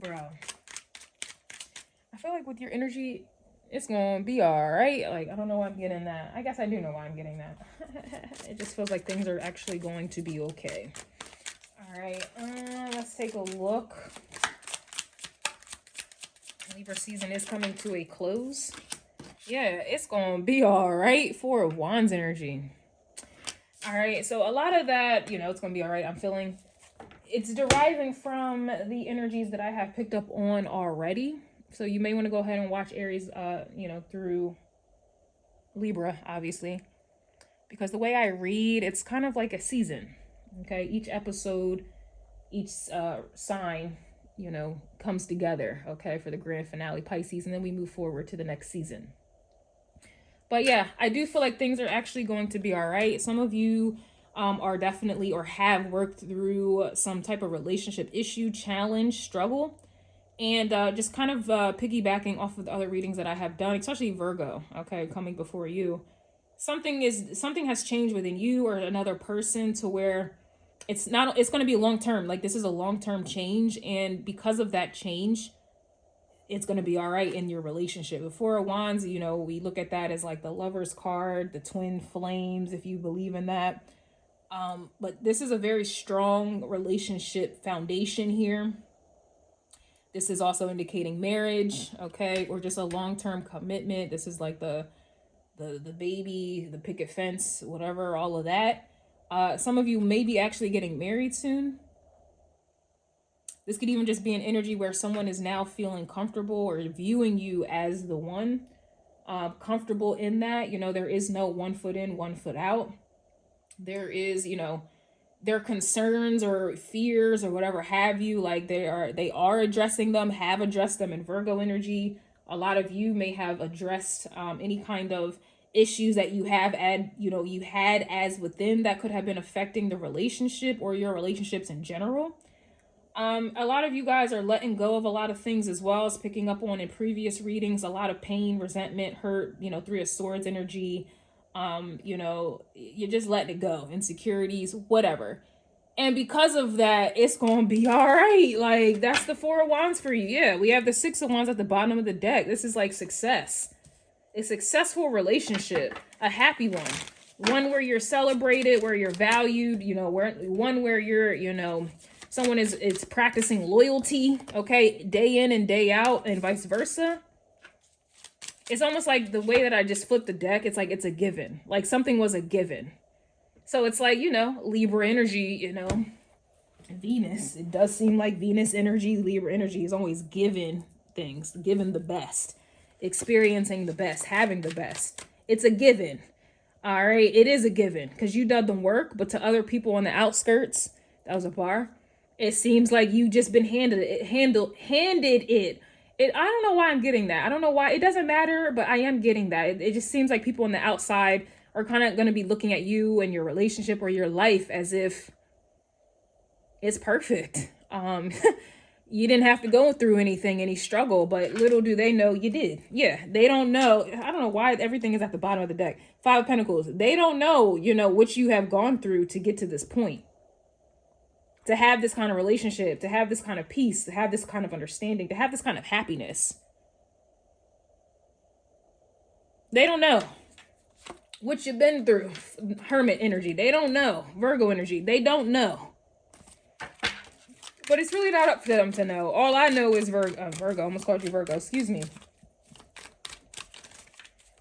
Libra. I feel like with your energy, it's gonna be all right. Like, I don't know why I'm getting that. I guess I do know why I'm getting that. It just feels like things are actually going to be okay. All right, let's take a look. Libra season is coming to a close. Yeah, it's gonna be all right. Four of Wands energy. All right, so a lot of that, it's gonna be all right. I'm feeling it's deriving from the energies that I have picked up on already. So you may want to go ahead and watch Aries, through Libra, obviously, because the way I read, it's kind of like a season. Okay, each episode, each sign, comes together. Okay, for the grand finale, Pisces, and then we move forward to the next season. But yeah, I do feel like things are actually going to be all right. Some of you are definitely or have worked through some type of relationship issue, challenge, struggle. And just kind of piggybacking off of the other readings that I have done, especially Virgo, okay, coming before you. Something has changed within you or another person to where it's going to be long-term. Like, this is a long-term change. And because of that change, it's going to be all right in your relationship. The Four of Wands, we look at that as like the Lover's card, the twin flames, if you believe in that. But this is a very strong relationship foundation here. This is also indicating marriage, okay, or just a long-term commitment. This is like the baby, the picket fence, whatever, all of that. Some of you may be actually getting married soon. This could even just be an energy where someone is now feeling comfortable or viewing you as the one, comfortable in that. There is no 1 foot in, 1 foot out. There is, their concerns or fears or whatever have you, like they are addressing them, have addressed them in Virgo energy. A lot of you may have addressed any kind of issues that you have you had as within that could have been affecting the relationship or your relationships in general. A lot of you guys are letting go of a lot of things as well as picking up on in previous readings, a lot of pain, resentment, hurt, Three of Swords energy. You're just letting it go, insecurities, whatever. And because of that, it's gonna be all right. Like, that's the Four of Wands for you. Yeah, we have the Six of Wands at the bottom of the deck. This is like success, a successful relationship, a happy one where you're celebrated, where you're valued, where you're, someone is practicing loyalty, okay, day in and day out, and vice versa. It's almost like the way that I just flipped the deck, it's like it's a given. Like something was a given. So it's like, Libra energy, Venus. It does seem like Venus energy, Libra energy is always giving things, giving the best, experiencing the best, having the best. It's a given. All right. It is a given because you done the work, but to other people on the outskirts, that was a bar. It seems like you just been handed it. I don't know why I'm getting that. I don't know why. It doesn't matter, but I am getting that. It just seems like people on the outside are kind of going to be looking at you and your relationship or your life as if it's perfect. You didn't have to go through any struggle, but little do they know you did. Yeah, they don't know. I don't know why everything is at the bottom of the deck. Five of Pentacles. They don't know, what you have gone through to get to this point. To have this kind of relationship, to have this kind of peace, to have this kind of understanding, to have this kind of happiness. They don't know what you've been through. Hermit energy. They don't know. Virgo energy. They don't know. But it's really not up to them to know. All I know is Virgo. Almost called you Virgo. Excuse me.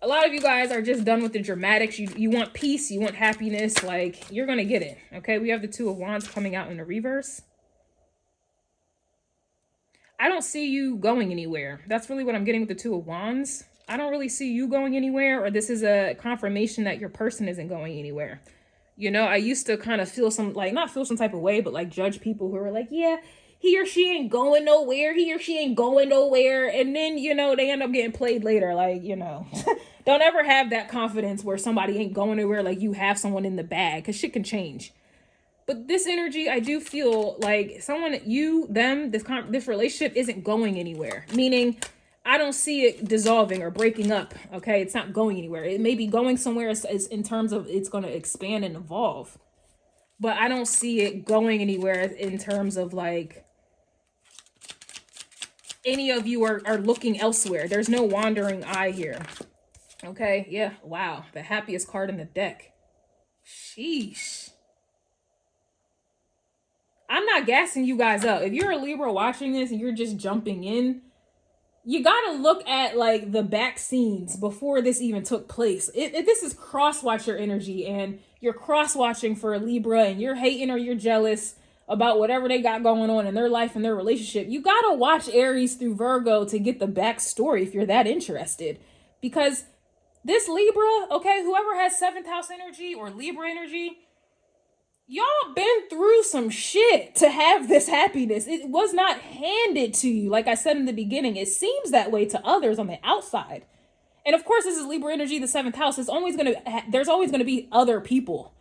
A lot of you guys are just done with the dramatics. You want peace. You want happiness. Like, you're going to get it. Okay, we have the Two of Wands coming out in the reverse. I don't see you going anywhere. That's really what I'm getting with the Two of Wands. I don't really see you going anywhere, or this is a confirmation that your person isn't going anywhere. I used to kind of feel not feel some type of way, but like judge people who are like, yeah, he or she ain't going nowhere. He or she ain't going nowhere. And then, they end up getting played later. Like, don't ever have that confidence where somebody ain't going anywhere. Like, you have someone in the bag, because shit can change. But this energy, I do feel like this relationship isn't going anywhere. Meaning, I don't see it dissolving or breaking up. Okay, it's not going anywhere. It may be going somewhere in terms of it's going to expand and evolve. But I don't see it going anywhere in terms of like any of you are looking elsewhere. There's no wandering eye here. Okay, yeah, wow. The happiest card in the deck. Sheesh. I'm not gassing you guys up. If you're a Libra watching this and you're just jumping in, you gotta look at like the back scenes before this even took place. If this is cross-watcher energy and you're cross-watching for a Libra and you're hating or you're jealous about whatever they got going on in their life and their relationship, you gotta watch Aries through Virgo to get the backstory if you're that interested. Because this Libra, okay, whoever has 7th house energy or Libra energy, y'all been through some shit to have this happiness. It was not handed to you. Like I said in the beginning, it seems that way to others on the outside. And of course, this is Libra energy, the 7th house. There's always going to be other people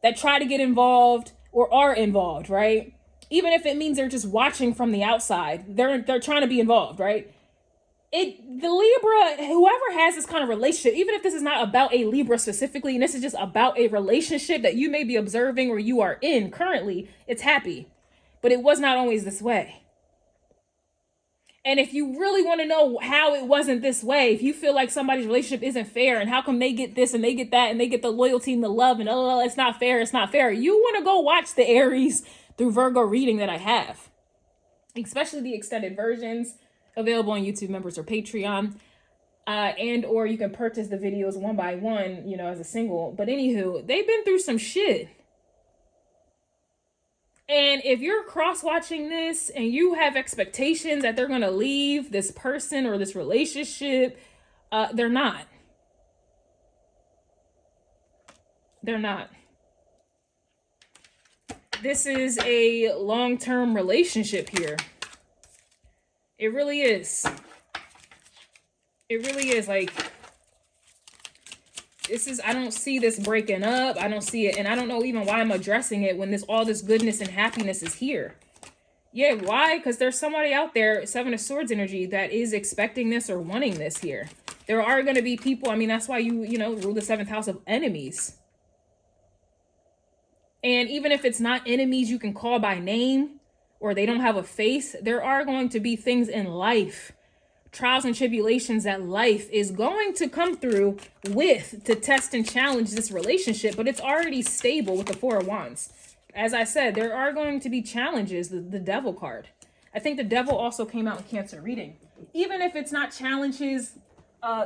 that try to get involved or are involved, right? Even if it means they're just watching from the outside, they're trying to be involved, right? The Libra, whoever has this kind of relationship, even if this is not about a Libra specifically, and this is just about a relationship that you may be observing or you are in currently, it's happy. But it was not always this way. And if you really want to know how it wasn't this way, if you feel like somebody's relationship isn't fair and how come they get this and they get that and they get the loyalty and the love and oh, it's not fair, you want to go watch the Aries through Virgo reading that I have. Especially the extended versions available on YouTube members or Patreon. And or you can purchase the videos one by one, you know, as a single. But anywho, they've been through some shit. And if you're cross-watching this and you have expectations that they're going to leave this person or this relationship, they're not. They're not. This is a long-term relationship here. It really is. It really is. Like, this is, I don't see this breaking up. I don't see it. And I don't know even why I'm addressing it when all this goodness and happiness is here. Yeah, why? Because there's somebody out there, 7 of Swords energy, that is expecting this or wanting this here. There are going to be people, I mean, that's why you know, rule the 7th house of enemies. And even if it's not enemies you can call by name, or they don't have a face, there are going to be things in life, trials and tribulations that life is going to come through with to test and challenge this relationship, but it's already stable with the 4 of Wands. As I said, there are going to be challenges, the Devil card. I think the Devil also came out in Cancer reading. Even if it's not challenges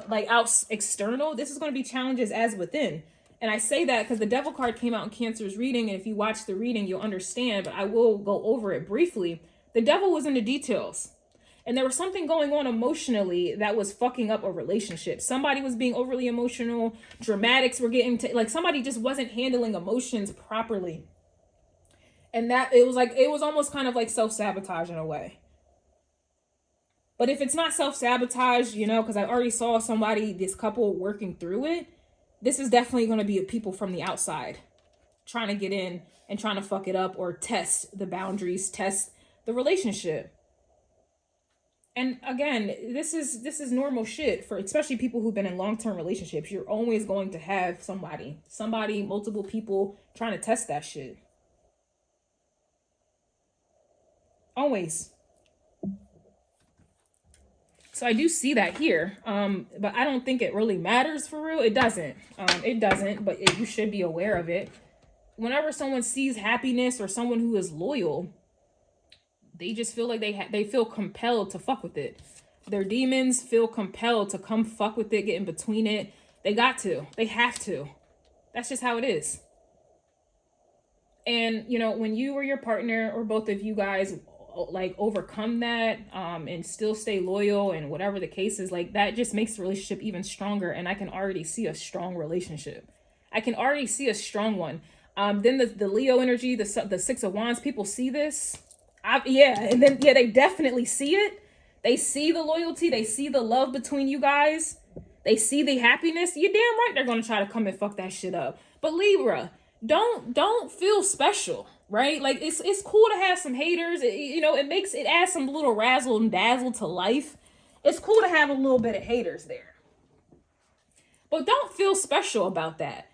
like out external, this is going to be challenges as within. And I say that because the Devil card came out in Cancer's reading, and if you watch the reading, you'll understand, but I will go over it briefly. The Devil was in the details. And there was something going on emotionally that was fucking up a relationship. Somebody was being overly emotional. Dramatics were getting like somebody just wasn't handling emotions properly. And that it was almost kind of like self-sabotage in a way. But if it's not self-sabotage, you know, because I already saw this couple working through it, this is definitely going to be people from the outside trying to get in and trying to fuck it up or test the boundaries, test the relationship. And again, this is normal shit for especially people who've been in long-term relationships. You're always going to have somebody, multiple people trying to test that shit. Always. So I do see that here, but I don't think it really matters for real. It doesn't. But you should be aware of it. Whenever someone sees happiness or someone who is loyal, they just feel like they feel compelled to fuck with it. Their demons feel compelled to come fuck with it, get in between it. They got to. They have to. That's just how it is. And, you know, when you or your partner or both of you guys like overcome that and still stay loyal and whatever the case is, like that just makes the relationship even stronger. And I can already see a strong relationship. I can already see a strong one. Then the Leo energy, the 6 of Wands, people see this. They definitely see it. They see the loyalty. They see the love between you guys. They see the happiness. You're damn right they're going to try to come and fuck that shit up. But Libra, don't feel special, right? Like it's cool to have some haters. It adds some little razzle and dazzle to life. It's cool to have a little bit of haters there. But don't feel special about that.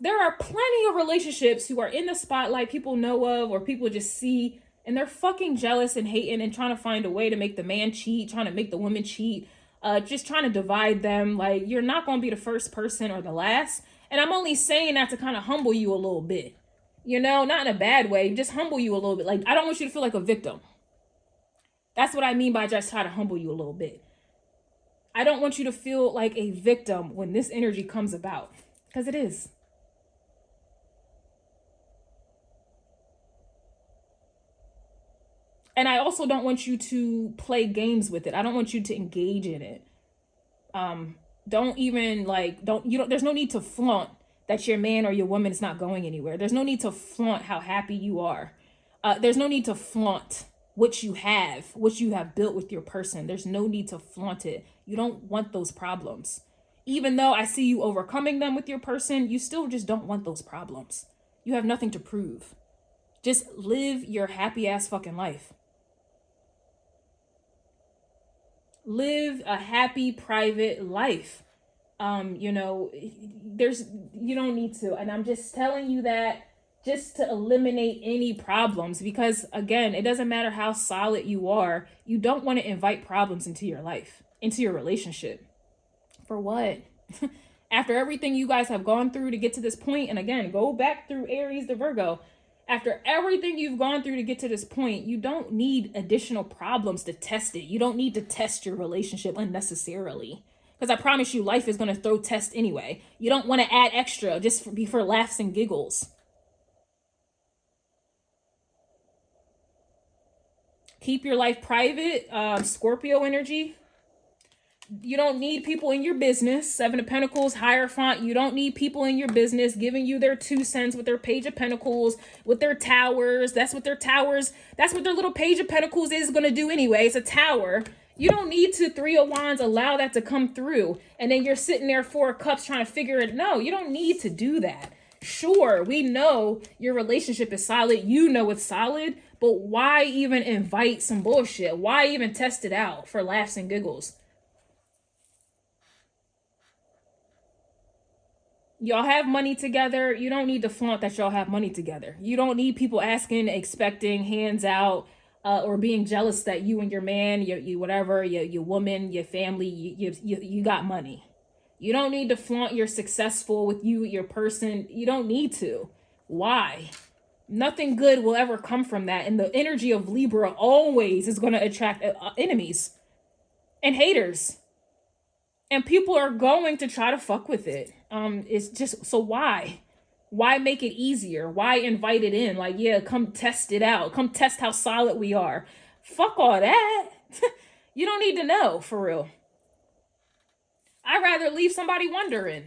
There are plenty of relationships who are in the spotlight people know of or people just see And they're fucking jealous and hating and trying to find a way to make the man cheat, trying to make the woman cheat, just trying to divide them. Like, you're not going to be the first person or the last. And I'm only saying that to kind of humble you a little bit. You know, not in a bad way, just humble you a little bit. Like, I don't want you to feel like a victim. That's what I mean by just try to humble you a little bit. I don't want you to feel like a victim when this energy comes about, because it is. And I also don't want you to play games with it. I don't want you to engage in it. Don't even there's no need to flaunt that your man or your woman is not going anywhere. There's no need to flaunt how happy you are. There's no need to flaunt what you have built with your person. There's no need to flaunt it. You don't want those problems. Even though I see you overcoming them with your person, you still just don't want those problems. You have nothing to prove. Just live your happy ass fucking life. Live a happy private life. You know, you don't need to. And I'm just telling you that just to eliminate any problems, because again, it doesn't matter how solid you are. You don't want to invite problems into your life, into your relationship. For what? After everything you guys have gone through to get to this point, and again, go back through Aries to Virgo. After everything you've gone through to get to this point, you don't need additional problems to test it. You don't need to test your relationship unnecessarily. Because I promise you, life is going to throw tests anyway. You don't want to add extra just for laughs and giggles. Keep your life private. Scorpio energy. You don't need people in your business. 7 of Pentacles, Hierophant. You don't need people in your business giving you their 2 cents with their Page of Pentacles, with their towers. That's what their little Page of Pentacles is going to do anyway. It's a tower. You don't need to 3 of Wands allow that to come through. And then you're sitting there 4 of Cups trying to figure it. No, you don't need to do that. Sure, we know your relationship is solid. You know it's solid. But why even invite some bullshit? Why even test it out for laughs and giggles? Y'all have money together. You don't need to flaunt that y'all have money together. You don't need people asking, expecting, hands out, or being jealous that you and your man, your woman, your family, you got money. You don't need to flaunt you're successful with your person. You don't need to. Why? Nothing good will ever come from that. And the energy of Libra always is going to attract enemies and haters. And people are going to try to fuck with it. It's just, so why? Why make it easier? Why invite it in? Like, yeah, come test it out. Come test how solid we are. Fuck all that. You don't need to know, for real. I'd rather leave somebody wondering.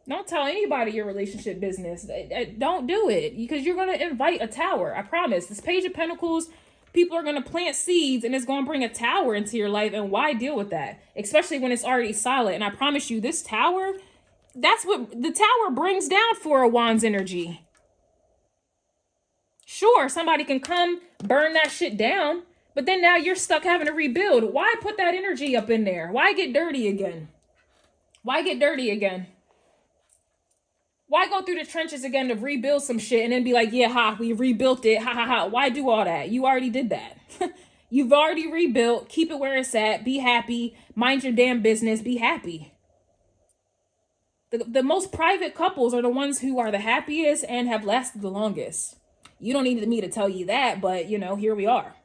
Don't tell anybody your relationship business. Don't do it, because you're going to invite a tower. I promise. This Page of Pentacles, people are going to plant seeds and it's going to bring a tower into your life. And why deal with that? Especially when it's already solid. And I promise you, this tower, that's what the tower brings down for a Wands energy. Sure, somebody can come burn that shit down, but then now you're stuck having to rebuild. Why put that energy up in there? Why get dirty again? Why get dirty again? Why go through the trenches again to rebuild some shit and then be like, yeah, we rebuilt it. Ha. Why do all that? You already did that. You've already rebuilt. Keep it where it's at. Be happy. Mind your damn business. Be happy. The most private couples are the ones who are the happiest and have lasted the longest. You don't need me to tell you that, but, you know, here we are.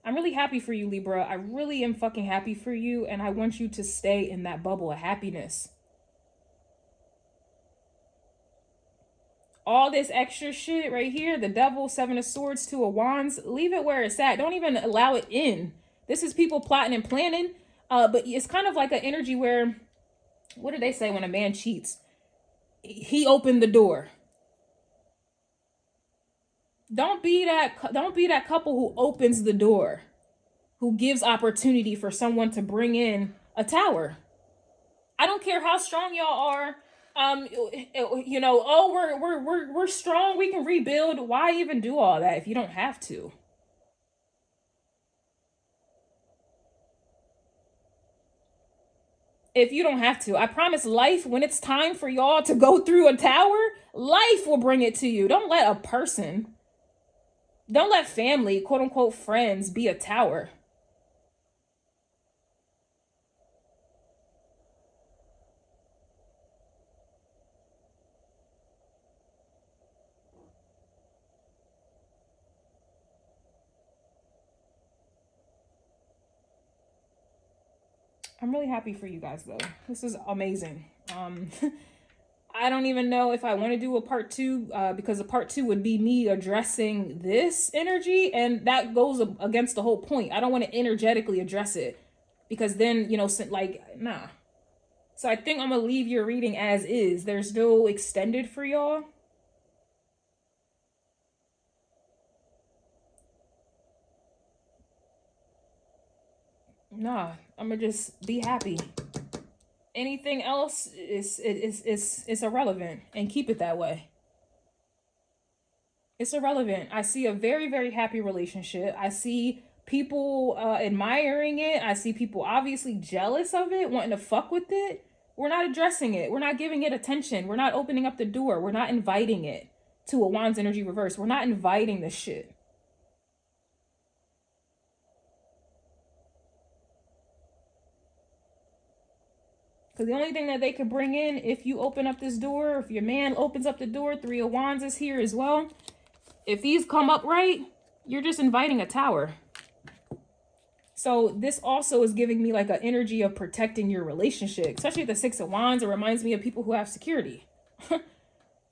I'm really happy for you, Libra. I really am fucking happy for you, and I want you to stay in that bubble of happiness. All this extra shit right here, the Devil, 7 of Swords, 2 of Wands, leave it where it's at. Don't even allow it in. This is people plotting and planning, but it's kind of like an energy where, what do they say when a man cheats? He opened the door. Don't be that couple who opens the door, who gives opportunity for someone to bring in a tower. I don't care how strong y'all are. You know, oh, we're strong, we can rebuild. Why even do all that if you don't have to? if you don't have to. I promise life, when it's time for y'all to go through a tower, life will bring it to you. Don't let a person, don't let family, quote unquote friends, be a tower. I'm really happy for you guys though. This is amazing. I don't even know if I want to do a part 2 because a part 2 would be me addressing this energy, and that goes against the whole point. I don't want to energetically address it because then, you know, like, nah. So I think I'm going to leave your reading as is. There's no extended for y'all. Nah, I'm going to just be happy. Anything else is irrelevant, and keep it that way. It's irrelevant. I see a very, very happy relationship. I see people admiring it. I see people obviously jealous of it, wanting to fuck with it. We're not addressing it. We're not giving it attention. We're not opening up the door. We're not inviting it to a Wands energy reverse. We're not inviting this shit. Because the only thing that they could bring in, if you open up this door, if your man opens up the door, 3 of Wands is here as well. If these come up right, you're just inviting a tower. So this also is giving me like an energy of protecting your relationship. Especially the 6 of Wands, it reminds me of people who have security.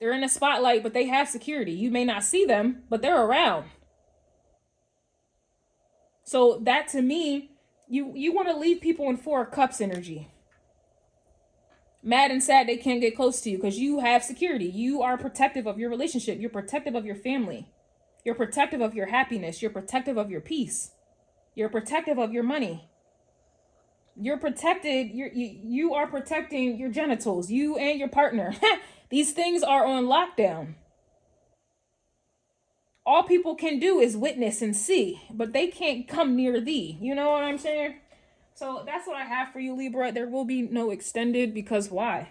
They're in the spotlight, but they have security. You may not see them, but they're around. So that to me, you want to leave people in 4 of Cups energy. Mad and sad they can't get close to you because you have security. You are protective of your relationship. You're protective of your family. You're protective of your happiness. You're protective of your peace. You're protective of your money. You're protected. You are protecting your genitals. You and your partner. These things are on lockdown. All people can do is witness and see, but they can't come near thee. You know what I'm saying? So that's what I have for you, Libra. There will be no extended because why?